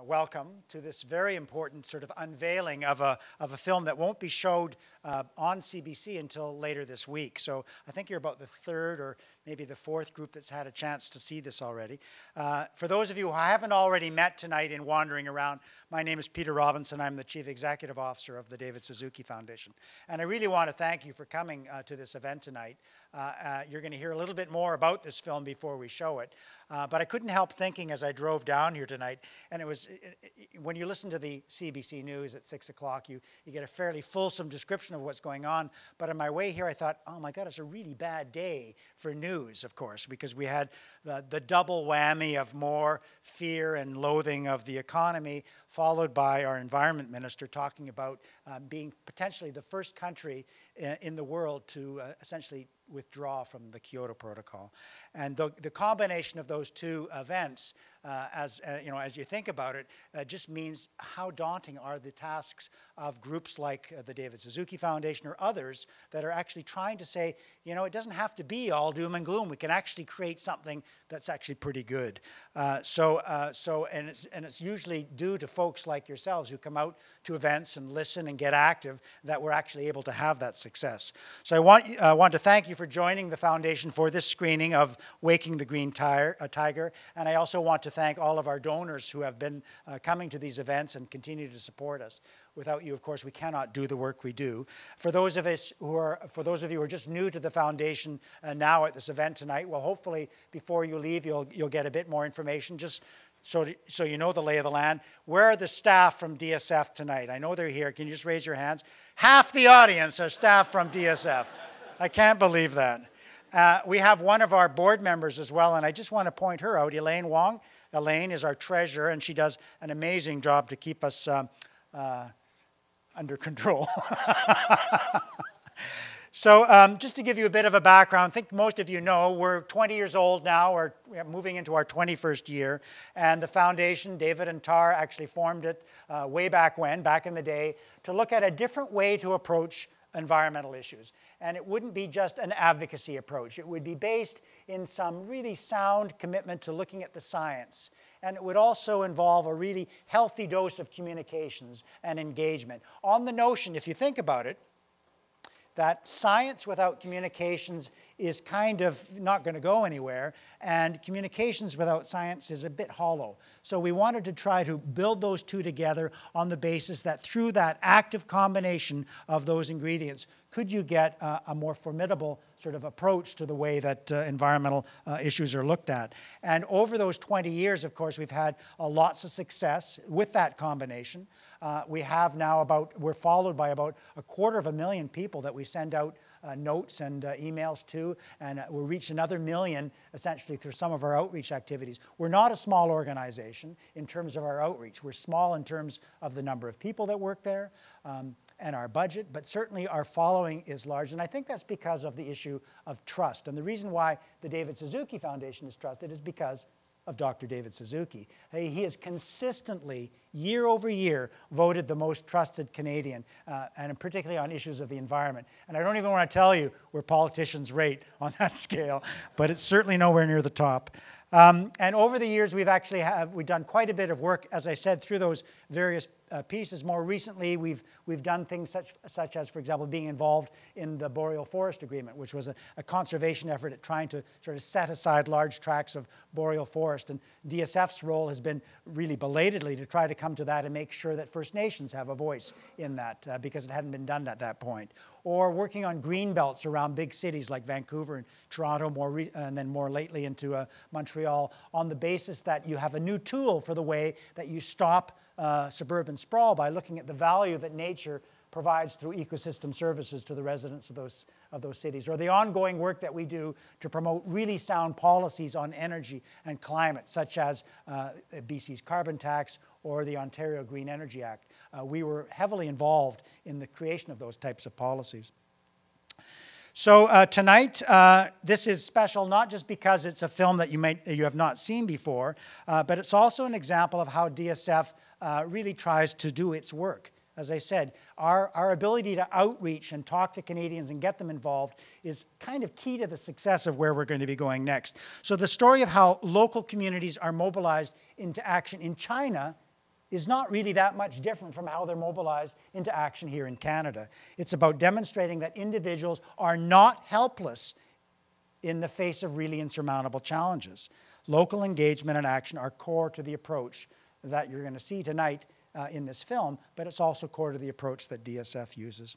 welcome to this very important sort of unveiling of a film that won't be showed on CBC until later this week. So I think you're about the third or maybe the fourth group that's had a chance to see this already. For those of you who I haven't already met tonight in wandering around, my name is Peter Robinson. I'm the Chief Executive Officer of the David Suzuki Foundation. And I really want to thank you for coming to this event tonight. You're going to hear a little bit more about this film before we show it. But I couldn't help thinking as I drove down here tonight, and it was, when you listen to the CBC News at 6 o'clock, you get a fairly fulsome description of what's going on. But on my way here, I thought, oh my God, it's a really bad day for news, of course, because we had the double whammy of more fear and loathing of the economy, followed by our environment minister talking about being potentially the first country in the world to essentially withdraw from the Kyoto Protocol. And the combination of those two events, as you think about it, just means how daunting are the tasks of groups like the David Suzuki Foundation or others that are actually trying to say, you know, it doesn't have to be all doom and gloom. We can actually create something that's actually pretty good. And it's usually due to folks like yourselves who come out to events and listen and get active that we're actually able to have that success. So I want to thank you for joining the foundation for this screening of Waking the Green Tiger. And I also want to thank all of our donors who have been coming to these events and continue to support us. Without you, of course, we cannot do the work we do. For those of you who are just new to the foundation now at this event tonight, well, hopefully before you leave, you'll get a bit more information. Just so you know the lay of the land. Where are the staff from DSF tonight? I know they're here. Can you just raise your hands? Half the audience are staff from DSF. I can't believe that. We have one of our board members as well, and I just want to point her out, Elaine Wong. Elaine is our treasurer, and she does an amazing job to keep us under control. So just to give you a bit of a background, I think most of you know we're 20 years old now. We're moving into our 21st year. And the foundation, David and Tar actually formed it way back in the day, to look at a different way to approach environmental issues. And it wouldn't be just an advocacy approach. It would be based in some really sound commitment to looking at the science. And it would also involve a really healthy dose of communications and engagement. On the notion, if you think about it, that science without communications is kind of not going to go anywhere, and communications without science is a bit hollow. So we wanted to try to build those two together on the basis that through that active combination of those ingredients, could you get a more formidable sort of approach to the way that environmental issues are looked at. And over those 20 years, of course, we've had lots of success with that combination. We have now we're followed by about 250,000 people that we send out notes and emails to, and we'll reach another million essentially through some of our outreach activities. We're not a small organization in terms of our outreach. We're small in terms of the number of people that work there and our budget, but certainly our following is large. And I think that's because of the issue of trust. And the reason why the David Suzuki Foundation is trusted is because of Dr. David Suzuki. He has consistently, year over year, voted the most trusted Canadian, and particularly on issues of the environment. And I don't even want to tell you where politicians rate on that scale, but it's certainly nowhere near the top. And over the years, we've done quite a bit of work, as I said, through those various pieces. More recently, we've done things such as, for example, being involved in the Boreal Forest Agreement, which was a conservation effort at trying to sort of set aside large tracts of boreal forest. And DSF's role has been really belatedly to try to come to that and make sure that First Nations have a voice in that, because it hadn't been done at that point. Or working on green belts around big cities like Vancouver and Toronto, and then more lately into Montreal, on the basis that you have a new tool for the way that you stop suburban sprawl by looking at the value that nature provides through ecosystem services to the residents of those cities, or the ongoing work that we do to promote really sound policies on energy and climate, such as BC's carbon tax or the Ontario Green Energy Act. We were heavily involved in the creation of those types of policies. So tonight, this is special not just because it's a film that you have not seen before, but it's also an example of how DSF really tries to do its work. As I said, our ability to outreach and talk to Canadians and get them involved is kind of key to the success of where we're going to be going next. So the story of how local communities are mobilized into action in China is not really that much different from how they're mobilized into action here in Canada. It's about demonstrating that individuals are not helpless in the face of really insurmountable challenges. Local engagement and action are core to the approach that you're going to see tonight in this film, but it's also core to the approach that DSF uses.